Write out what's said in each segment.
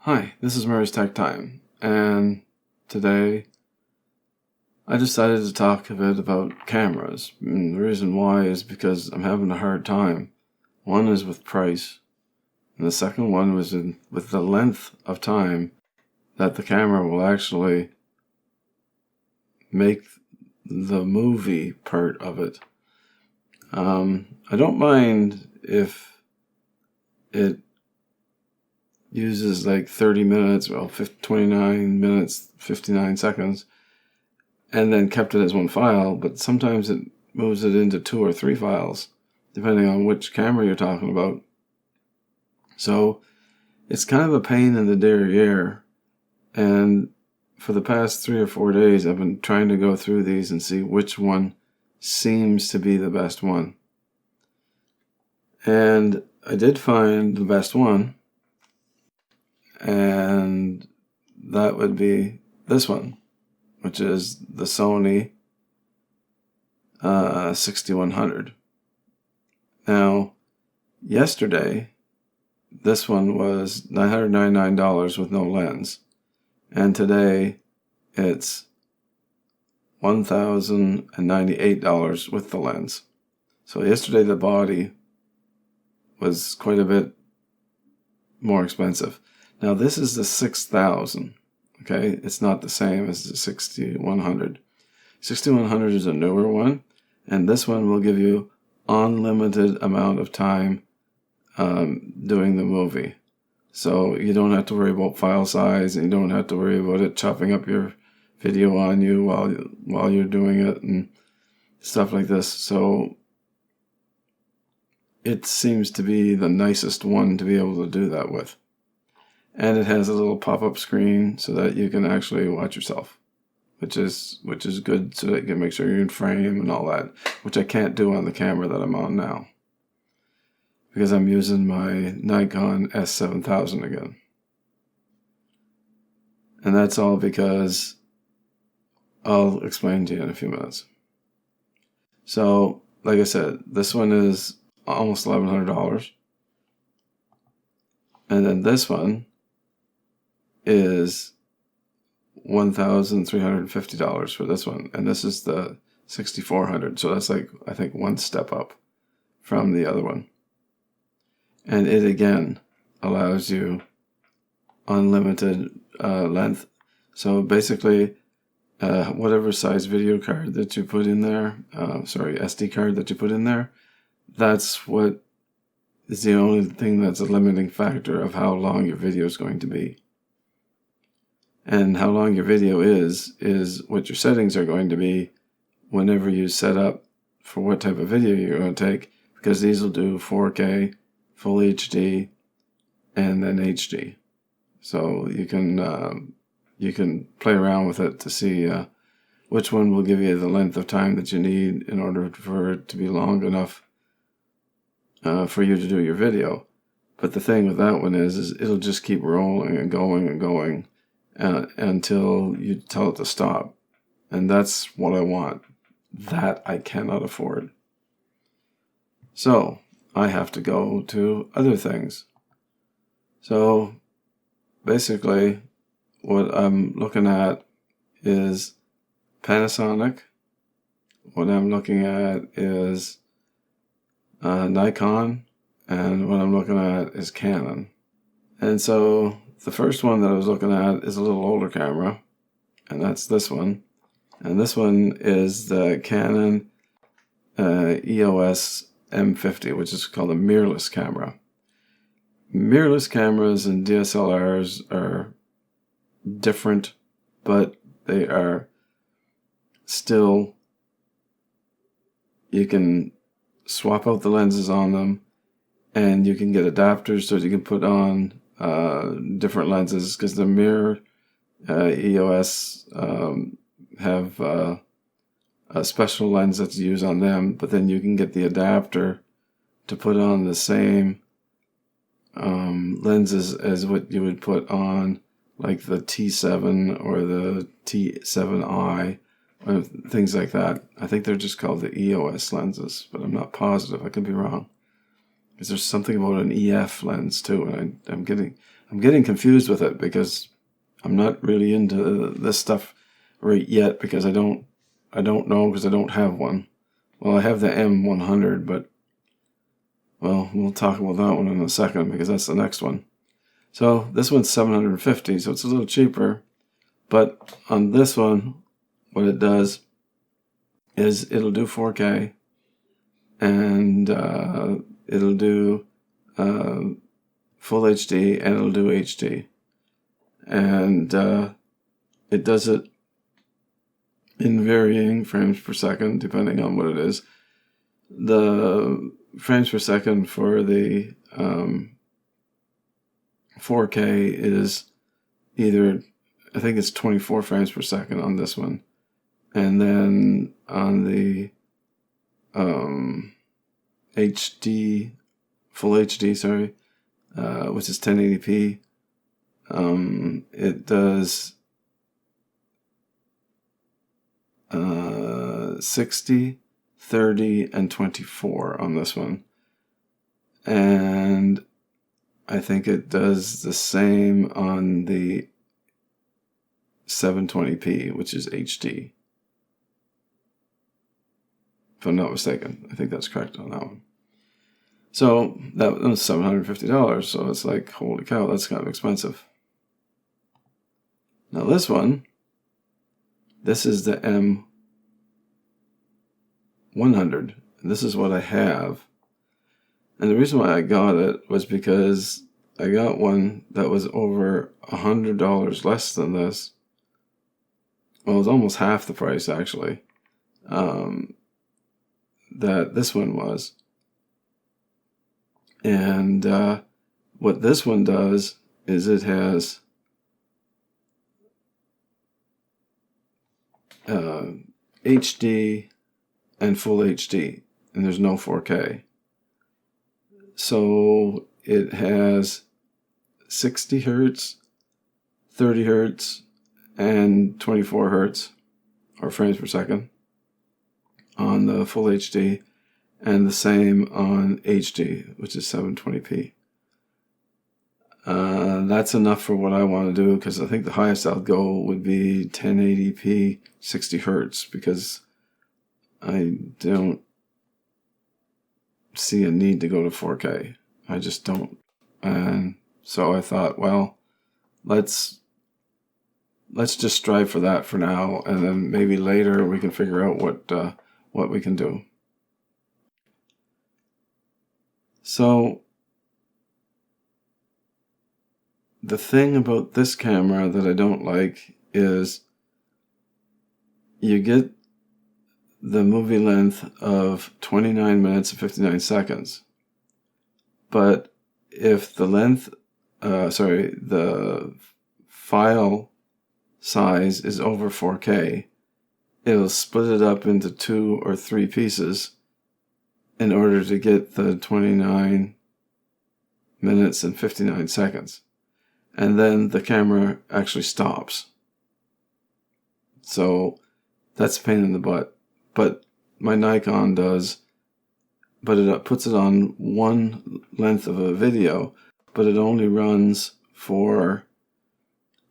Hi, this is Murray's Tech Time, and today I decided to talk a bit about cameras. And the reason why is because I'm having a hard time. One is with price, and the second one was with the length of time that the camera will actually make the movie part of it. I don't mind if it uses like 30 minutes, 29 minutes, 59 seconds, and then kept it as one file, but sometimes it moves it into 2 or 3 files, depending on which camera you're talking about. So it's kind of a pain in the derriere, and for the past 3 or 4 days, I've been trying to go through these and see which one seems to be the best one. And I did find the best one, and that would be this one, which is the Sony 6100. Now, yesterday, this one was $999 with no lens, and today it's $1,098 with the lens. So yesterday the body was quite a bit more expensive. Now this is the 6000, okay? It's not the same as the 6100. 6100 is a newer one, and this one will give you unlimited amount of time doing the movie. So you don't have to worry about file size, and you don't have to worry about it chopping up your video on you while you're doing it and stuff like this. So it seems to be the nicest one to be able to do that with. And it has a little pop-up screen so that you can actually watch yourself, which is good, so that you can make sure you're in frame and all that, which I can't do on the camera that I'm on now, because I'm using my Nikon S7000 again. And that's all because I'll explain to you in a few minutes. So, like I said, this one is almost $1,100. And then this one is $1,350 for this one. And this is the 6400. So that's like, I think, one step up from the other one. And it again allows you unlimited length. So basically, whatever size video card that you put in there, SD card that you put in there, that's what is the only thing that's a limiting factor of how long your video is going to be. And how long your video is what your settings are going to be whenever you set up for what type of video you're going to take, because these will do 4K, Full HD, and then HD. So you can play around with it to see which one will give you the length of time that you need in order for it to be long enough for you to do your video. But the thing with that one is it'll just keep rolling and going and going until you tell it to stop. And that's what I want. That I cannot afford. So I have to go to other things. So basically, what I'm looking at is Panasonic. What I'm looking at is Nikon. And what I'm looking at is Canon. And so the first one that I was looking at is a little older camera, and that's this one. And this one is the Canon EOS M50, which is called a mirrorless camera. Mirrorless cameras and DSLRs are different, but they are still, you can swap out the lenses on them, and you can get adapters so that you can put on different lenses, because the mirror EOS have a special lens that's used on them, but then you can get the adapter to put on the same lenses as what you would put on like the T7 or the T7i, or things like that. I think they're just called the EOS lenses, but I'm not positive. I could be wrong. Because there's something about an EF lens too, and I'm getting confused with it because I'm not really into this stuff right yet because I don't know because I don't have one. Well, I have the M100, but well, we'll talk about that one in a second because that's the next one. So this one's $750, so it's a little cheaper. But on this one, what it does is it'll do 4K and it'll do full HD and it'll do HD. And it does it in varying frames per second, depending on what it is. The frames per second for the 4K is either, I think it's 24 frames per second on this one. And then on the HD, full HD, sorry, which is 1080p, it does 60, 30, and 24 on this one. And I think it does the same on the 720p, which is HD. If I'm not mistaken. I think that's correct on that one. So that was $750. So it's like, holy cow, that's kind of expensive. Now this one, this is the M100. And this is what I have. And the reason why I got it was because I got one that was over $100 less than this. Well, it was almost half the price, actually, that this one was. And what this one does is it has HD and full HD, and there's no 4K. So it has 60 hertz, 30 hertz, and 24 hertz, or frames per second, on the full HD, and the same on HD, which is 720p. That's enough for what I want to do, because I think the highest I'll go would be 1080p 60 hertz, because I don't see a need to go to 4K. I just don't. And so I thought, well, let's just strive for that for now, and then maybe later we can figure out what we can do. So the thing about this camera that I don't like is you get the movie length of 29 minutes and 59 seconds. But if the the file size is over 4K, it'll split it up into 2 or 3 pieces in order to get the 29 minutes and 59 seconds. And then the camera actually stops. So that's a pain in the butt. But my Nikon does, but it puts it on one length of a video, but it only runs for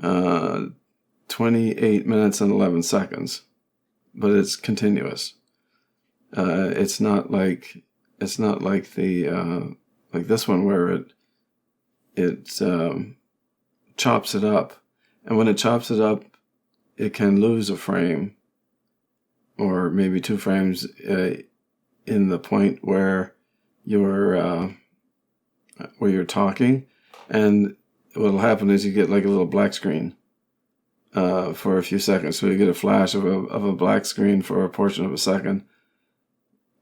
28 minutes and 11 seconds. But it's continuous. It's not like the like this one where it chops it up, and when it chops it up, it can lose a frame or maybe 2 frames in the point where you're talking, and what'll happen is you get like a little black screen for a few seconds. So you get a flash of a black screen for a portion of a second.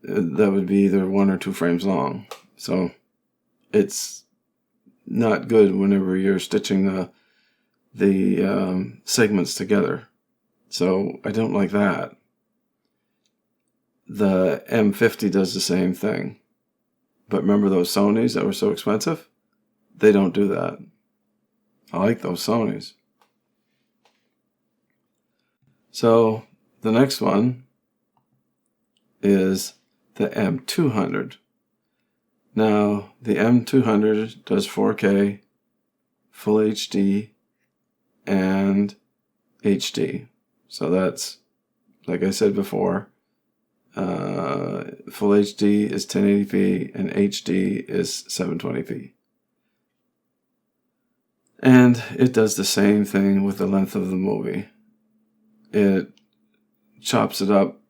That would be either 1 or 2 frames long. So it's not good whenever you're stitching the segments together. So I don't like that. The M50 does the same thing. But remember those Sonys that were so expensive? They don't do that. I like those Sonys. So the next one is the M200. Now, the M200 does 4K, Full HD, and HD. So that's, like I said before, Full HD is 1080p and HD is 720p. And it does the same thing with the length of the movie. It chops it up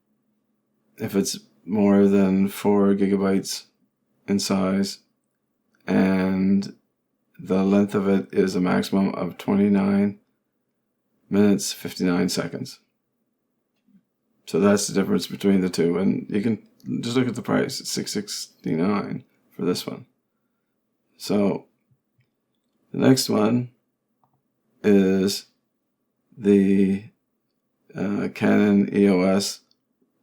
if it's more than 4 gigabytes in size, and the length of it is a maximum of 29 minutes 59 seconds. So that's the difference between the two, and you can just look at the price. It's $669 for this one. So the next one is the Canon EOS,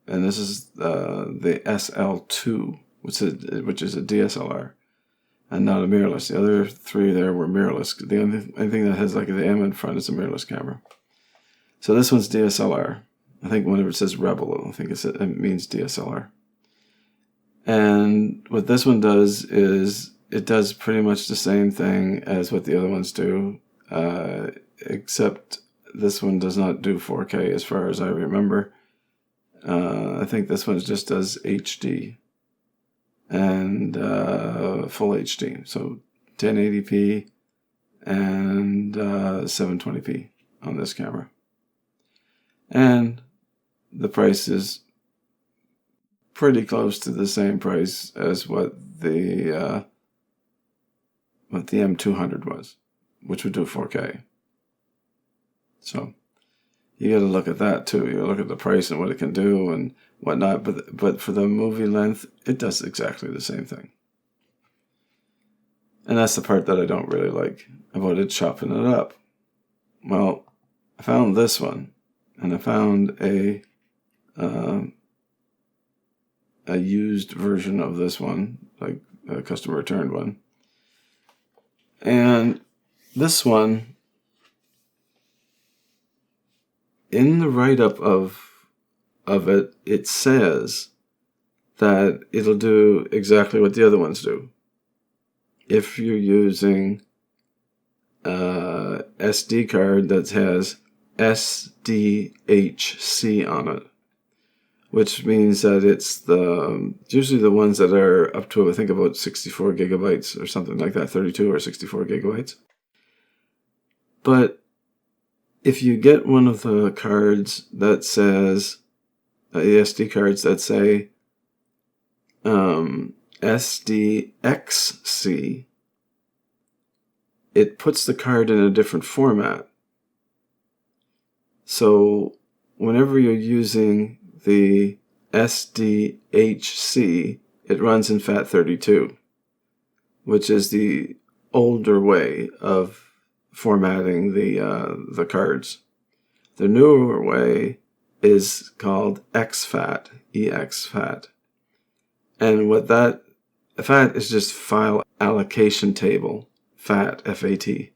and this is the SL2, which is a DSLR and not a mirrorless. The other three there were mirrorless. The only thing that has like the M in front is a mirrorless camera. So this one's DSLR. I think whenever it says Rebel, I think it means DSLR. And what this one does is it does pretty much the same thing as what the other ones do, except this one does not do 4K as far as I remember. I think this one just does HD and full HD. So 1080p and 720p on this camera. And the price is pretty close to the same price as what the M200 was, which would do 4K. So you got to look at that too. You look at the price and what it can do and whatnot. But for the movie length, it does exactly the same thing. And that's the part that I don't really like about it chopping it up. Well, I found this one, and I found a used version of this one, like a customer returned one. And this one, in the write-up of it, it says that it'll do exactly what the other ones do. If you're using a SD card that has SDHC on it, which means that it's usually the ones that are up to, I think, about 64 gigabytes or something like that, 32 or 64 gigabytes. But if you get one of the cards that says, the SD cards that say SDHC, it puts the card in a different format. So whenever you're using the SDHC, it runs in FAT32, which is the older way of formatting the cards. The newer way is called exFAT, EXFAT. And what that, FAT is just file allocation table, FAT, F-A-T.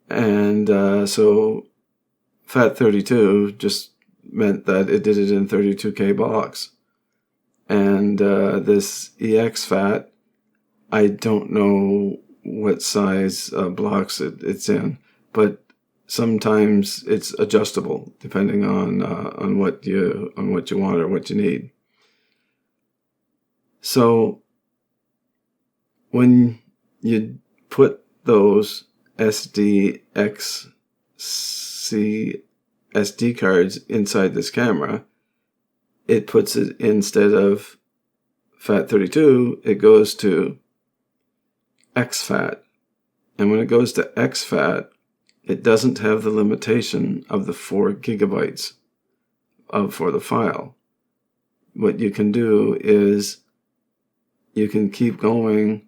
And so FAT32 just meant that it did it in 32K blocks. And this EXFAT, I don't know what size blocks it's in, but sometimes it's adjustable depending on what you want or what you need. So when you put those SDHC SD cards inside this camera, it puts it, instead of FAT32, it goes to exFAT. And when it goes to exFAT, it doesn't have the limitation of the 4 gigabytes for the file. What you can do is you can keep going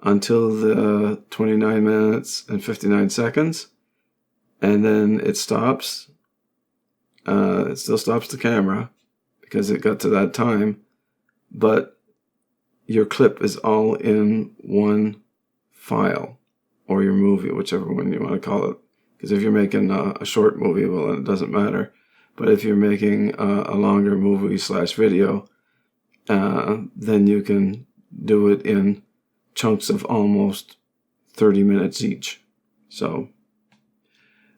until the 29 minutes and 59 seconds, and then it stops. It still stops the camera because it got to that time, but your clip is all in one file, or your movie, whichever one you want to call it. Because if you're making a short movie, well, it doesn't matter. But if you're making a longer movie / video, then you can do it in chunks of almost 30 minutes each. So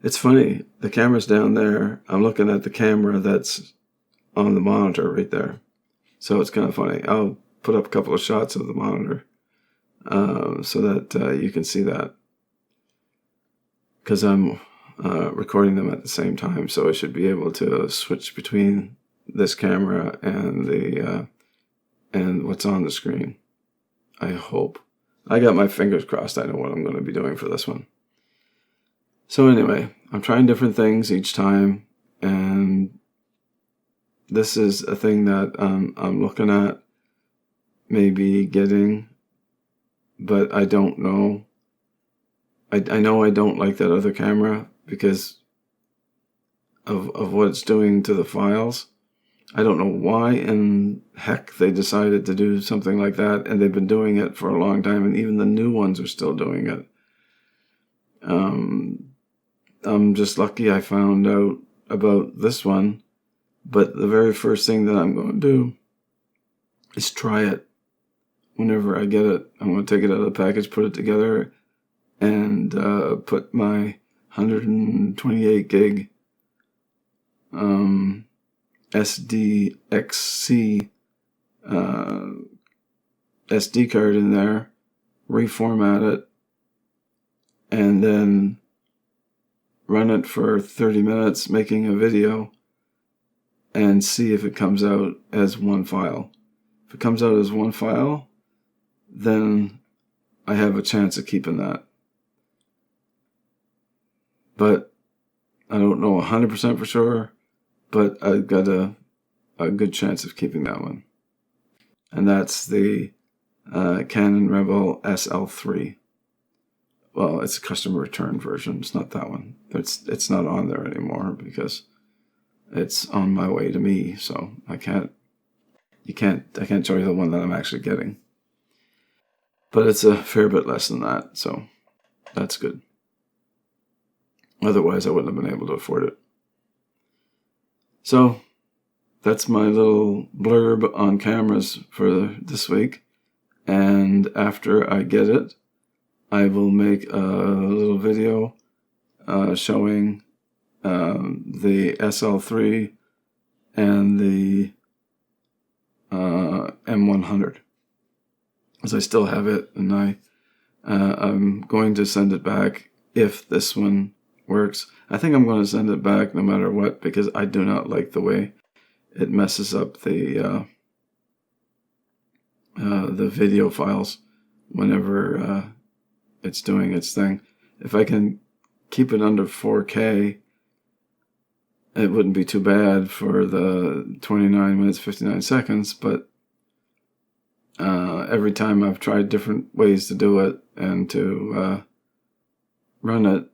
it's funny. The camera's down there. I'm looking at the camera that's on the monitor right there. So it's kind of funny. I'll put up a couple of shots of the monitor so that you can see that. Because I'm recording them at the same time, so I should be able to switch between this camera and the and what's on the screen. I hope. I got my fingers crossed. I know what I'm going to be doing for this one. So anyway, I'm trying different things each time, and this is a thing that I'm looking at maybe getting, but I don't know. I know I don't like that other camera because of what it's doing to the files. I don't know why in heck they decided to do something like that, and they've been doing it for a long time, and even the new ones are still doing it. I'm just lucky I found out about this one, but the very first thing that I'm going to do is try it. Whenever I get it, I'm going to take it out of the package, put it together, and put my 128 gig SDHC SD card in there, reformat it, and then run it for 30 minutes making a video and see if it comes out as one file. If it comes out as one file, then I have a chance of keeping that. But I don't know 100% for sure, but I've got a good chance of keeping that one. And that's the Canon Rebel SL3. Well, it's a customer return version. It's not that one. It's not on there anymore because it's on my way to me. So I can't show you the one that I'm actually getting. But it's a fair bit less than that, so that's good. Otherwise, I wouldn't have been able to afford it. So that's my little blurb on cameras for this week. And after I get it, I will make a little video showing the SL3 and the M100. As I still have it, and I'm going to send it back if this one works. I think I'm going to send it back no matter what, because I do not like the way it messes up the video files whenever it's doing its thing. If I can keep it under 4K, it wouldn't be too bad for the 29 minutes 59 seconds, but every time I've tried different ways to do it and to run it,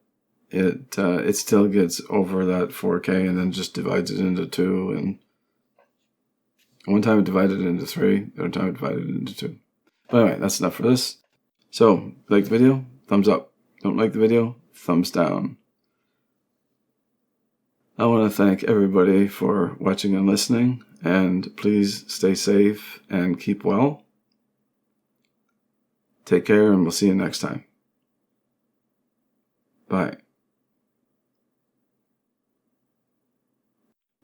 it still gets over that 4K and then just divides it into two. And one time it divided it into three, the other time it divided it into two. But anyway, that's enough for this. So, like the video, thumbs up. Don't like the video, thumbs down. I want to thank everybody for watching and listening, and please stay safe and keep well. Take care, and we'll see you next time. Bye.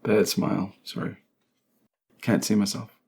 Bad smile, sorry. Can't see myself.